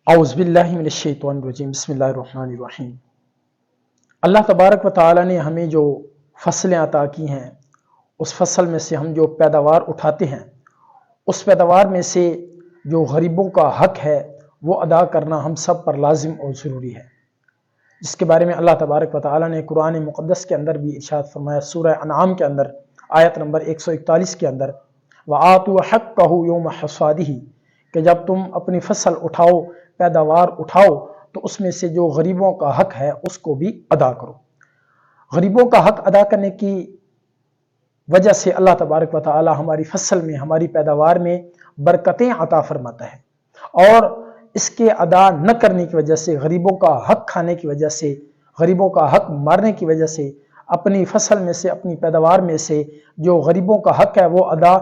اعوذ باللہ من الشیطان الرجیم بسم اللہ الرحمن الرحیم۔ اللہ تبارک و تعالی نے ہمیں جو فصلیں عطا کی ہیں، اس فصل میں سے ہم جو پیداوار اٹھاتے ہیں، اس پیداوار میں سے جو غریبوں کا حق ہے وہ ادا کرنا ہم سب پر لازم اور ضروری ہے، جس کے بارے میں اللہ تبارک و تعالی نے قرآن مقدس کے اندر بھی ارشاد فرمایا۔ سورہ انعام کے اندر آیت نمبر 141 کے اندر وَآتُوا حَقَّهُ يَوْمَ حَصَادِهِ، کہ جب تم اپنی فصل اٹھاؤ، پیداوار اٹھاؤ، تو اس میں سے جو غریبوں کا حق ہے اس کو بھی ادا کرو۔ غریبوں کا حق ادا کرنے کی وجہ سے اللہ تبارک و تعالی ہماری فصل میں، ہماری پیداوار میں برکتیں عطا فرماتا ہے، اور اس کے ادا نہ کرنے کی وجہ سے، غریبوں کا حق کھانے کی وجہ سے، غریبوں کا حق مارنے کی وجہ سے، اپنی فصل میں سے، اپنی پیداوار میں سے جو غریبوں کا حق ہے وہ ادا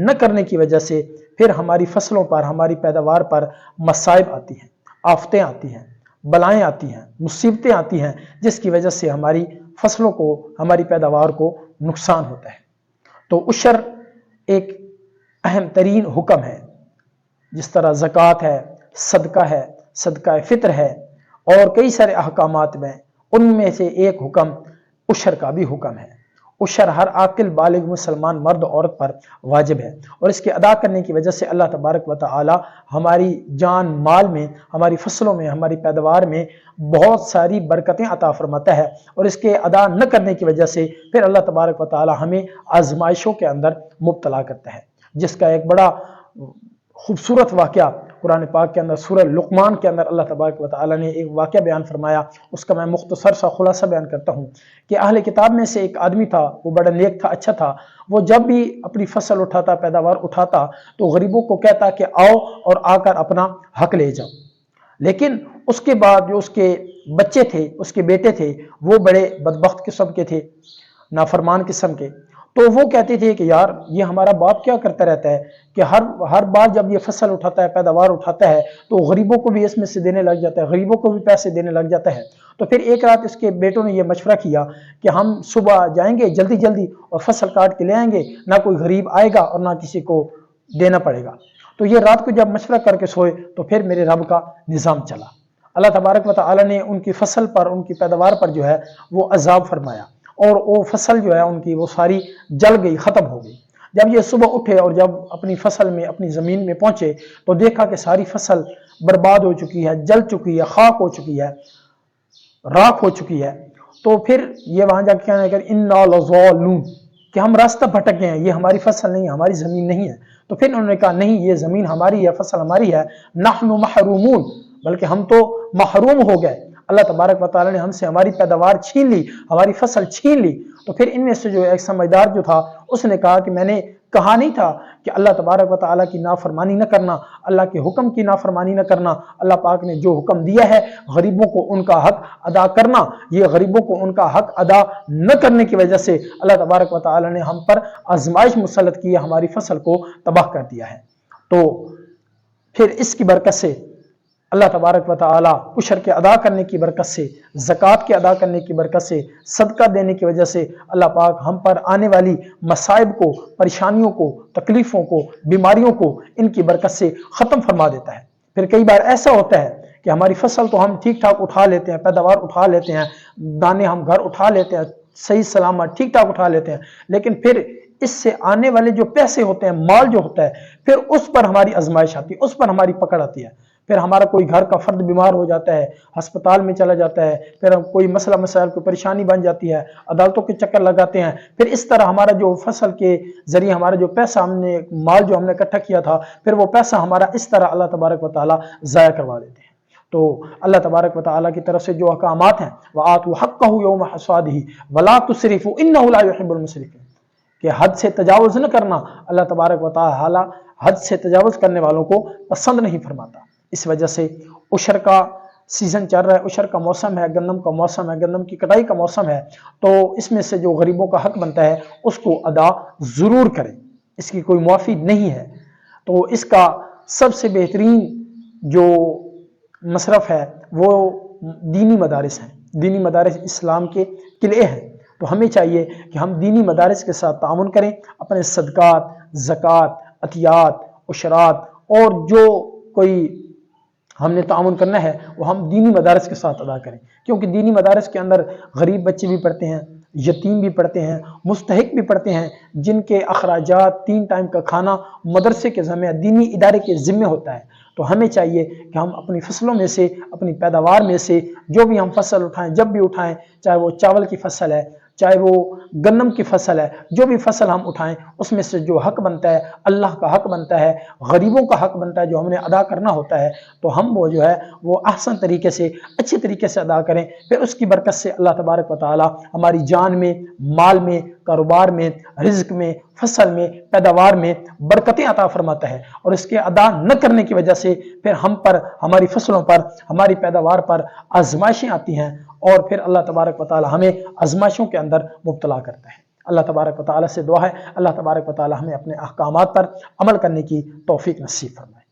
نہ کرنے کی وجہ سے پھر ہماری فصلوں پر، ہماری پیداوار پر مصائب آتی ہیں، آفتیں آتی ہیں، بلائیں آتی ہیں، مصیبتیں آتی ہیں، جس کی وجہ سے ہماری فصلوں کو، ہماری پیداوار کو نقصان ہوتا ہے۔ تو عشر ایک اہم ترین حکم ہے، جس طرح زکوٰۃ ہے، صدقہ فطر ہے، اور کئی سارے احکامات میں ان میں سے ایک حکم عشر کا بھی حکم ہے۔ عشر ہر عاقل بالغ مسلمان مرد عورت پر واجب ہے، اور اس کے ادا کرنے کی وجہ سے اللہ تبارک و تعالی ہماری جان مال میں، ہماری فصلوں میں، ہماری پیداوار میں بہت ساری برکتیں عطا فرماتا ہے، اور اس کے ادا نہ کرنے کی وجہ سے پھر اللہ تبارک و تعالی ہمیں آزمائشوں کے اندر مبتلا کرتا ہے، جس کا ایک بڑا خوبصورت واقعہ قرآن پاک کے اندر سورہ لقمان کے اندر اللہ تبارک و تعالی نے ایک واقعہ بیان فرمایا۔ اس کا میں مختصر سا خلاصہ بیان کرتا ہوں کہ اہل کتاب میں سے ایک آدمی تھا، وہ بڑا نیک تھا، اچھا تھا۔ وہ جب بھی اپنی فصل اٹھاتا، پیداوار اٹھاتا، تو غریبوں کو کہتا کہ آؤ اور آ کر اپنا حق لے جاؤ، لیکن اس کے بعد جو اس کے بچے تھے، اس کے بیٹے تھے، وہ بڑے بدبخت قسم کے تھے، نافرمان قسم کے۔ تو وہ کہتے تھے کہ یار یہ ہمارا باپ کیا کرتا رہتا ہے کہ ہر بار جب یہ فصل اٹھاتا ہے، پیداوار اٹھاتا ہے، تو غریبوں کو بھی اس میں سے دینے لگ جاتا ہے، غریبوں کو بھی پیسے دینے لگ جاتا ہے۔ تو پھر ایک رات اس کے بیٹوں نے یہ مشورہ کیا کہ ہم صبح جائیں گے جلدی جلدی اور فصل کاٹ کے لے آئیں گے، نہ کوئی غریب آئے گا اور نہ کسی کو دینا پڑے گا۔ تو یہ رات کو جب مشورہ کر کے سوئے تو پھر میرے رب کا نظام چلا۔ اللہ تبارک و تعالی نے ان کی فصل پر، ان کی پیداوار پر جو ہے وہ عذاب فرمایا، اور وہ فصل جو ہے ان کی وہ ساری جل گئی، ختم ہو گئی۔ جب یہ صبح اٹھے اور جب اپنی فصل میں، اپنی زمین میں پہنچے تو دیکھا کہ ساری فصل برباد ہو چکی ہے، جل چکی ہے، خاک ہو چکی ہے، راکھ ہو چکی ہے۔ تو پھر یہ وہاں جا کے کہنے لگے انا لضالون، کہ ہم راستہ بھٹک گئے ہیں، یہ ہماری فصل نہیں ہے، ہماری زمین نہیں ہے۔ تو پھر انہوں نے کہا نہیں، یہ زمین ہماری ہے، فصل ہماری ہے، نحن محرومون، بلکہ ہم تو محروم ہو گئے، اللہ تبارک و تعالی نے ہم سے ہماری پیداوار چھین لی، ہماری فصل چھین لی۔ تو پھر ان میں سے جو ایک سمجھدار جو تھا، اس نے کہا کہ میں نے کہا نہیں تھا کہ اللہ تبارک و تعالی کی نافرمانی نہ کرنا، اللہ کے حکم کی نافرمانی نہ کرنا۔ اللہ پاک نے جو حکم دیا ہے غریبوں کو ان کا حق ادا کرنا، یہ غریبوں کو ان کا حق ادا نہ کرنے کی وجہ سے اللہ تبارک و تعالی نے ہم پر آزمائش مسلط کی ہے، ہماری فصل کو تباہ کر دیا ہے۔ تو پھر اس کی برکت سے اللہ تبارک و تعالی عشر کے ادا کرنے کی برکت سے، زکوٰۃ کے ادا کرنے کی برکت سے، صدقہ دینے کی وجہ سے اللہ پاک ہم پر آنے والی مصائب کو، پریشانیوں کو، تکلیفوں کو، بیماریوں کو ان کی برکت سے ختم فرما دیتا ہے۔ پھر کئی بار ایسا ہوتا ہے کہ ہماری فصل تو ہم ٹھیک ٹھاک اٹھا لیتے ہیں، پیداوار اٹھا لیتے ہیں، دانے ہم گھر اٹھا لیتے ہیں، صحیح سلامت ٹھیک ٹھاک اٹھا لیتے ہیں، لیکن پھر اس سے آنے والے جو پیسے ہوتے ہیں، مال جو ہوتا ہے، پھر اس پر ہماری آزمائش آتی ہے، اس پر ہماری پکڑ آتی ہے۔ پھر ہمارا کوئی گھر کا فرد بیمار ہو جاتا ہے، ہسپتال میں چلا جاتا ہے، پھر کوئی مسئلہ مسائل کو پریشانی بن جاتی ہے، عدالتوں کے چکر لگاتے ہیں، پھر اس طرح ہمارا جو فصل کے ذریعے ہمارا جو پیسہ ہم نے، مال جو ہم نے اکٹھا کیا تھا، پھر وہ پیسہ ہمارا اس طرح اللہ تبارک و تعالی ضائع کروا دیتے ہیں۔ تو اللہ تبارک و تعالی کی طرف سے جو احکامات ہیں وَآتُوا حَقَّهُ يَوْمَ حَصَادِهِ وَلَا تُسْرِفُوا إِنَّهُ لَا يُحِبُّ الْمُسْرِفِينَ، کہ حد سے تجاوز نہ کرنا، اللہ تبارک و تعالی حد سے تجاوز کرنے والوں کو پسند نہیں فرماتا۔ اس وجہ سے عشر کا سیزن چل رہا ہے، عشر کا موسم ہے، گندم کا موسم ہے، گندم کی کٹائی کا موسم ہے، تو اس میں سے جو غریبوں کا حق بنتا ہے اس کو ادا ضرور کریں، اس کی کوئی معافی نہیں ہے۔ تو اس کا سب سے بہترین جو مصرف ہے وہ دینی مدارس ہیں، دینی مدارس اسلام کے قلعے ہیں۔ تو ہمیں چاہیے کہ ہم دینی مدارس کے ساتھ تعاون کریں، اپنے صدقات، زکوٰۃ، عطیات، عشرات اور جو کوئی ہم نے تعاون کرنا ہے وہ ہم دینی مدارس کے ساتھ ادا کریں، کیونکہ دینی مدارس کے اندر غریب بچے بھی پڑھتے ہیں، یتیم بھی پڑھتے ہیں، مستحق بھی پڑھتے ہیں، جن کے اخراجات 3 ٹائم کا کھانا مدرسے کے ذمہ، دینی ادارے کے ذمہ ہوتا ہے۔ تو ہمیں چاہیے کہ ہم اپنی فصلوں میں سے، اپنی پیداوار میں سے جو بھی ہم فصل اٹھائیں، جب بھی اٹھائیں، چاہے وہ چاول کی فصل ہے، چاہے وہ گندم کی فصل ہے، جو بھی فصل ہم اٹھائیں اس میں سے جو حق بنتا ہے، اللہ کا حق بنتا ہے، غریبوں کا حق بنتا ہے، جو ہم نے ادا کرنا ہوتا ہے، تو ہم وہ جو ہے وہ احسن طریقے سے، اچھے طریقے سے ادا کریں۔ پھر اس کی برکت سے اللہ تبارک و تعالی ہماری جان میں، مال میں، کاروبار میں، رزق میں، فصل میں، پیداوار میں برکتیں عطا فرماتا ہے، اور اس کے ادا نہ کرنے کی وجہ سے پھر ہم پر، ہماری فصلوں پر، ہماری پیداوار پر آزمائشیں آتی ہیں، اور پھر اللہ تبارک و تعالی ہمیں آزمائشوں کے اندر مبتلا کرتا ہے۔ اللہ تبارک و تعالی سے دعا ہے اللہ تبارک و تعالی ہمیں اپنے احکامات پر عمل کرنے کی توفیق نصیب فرمائے۔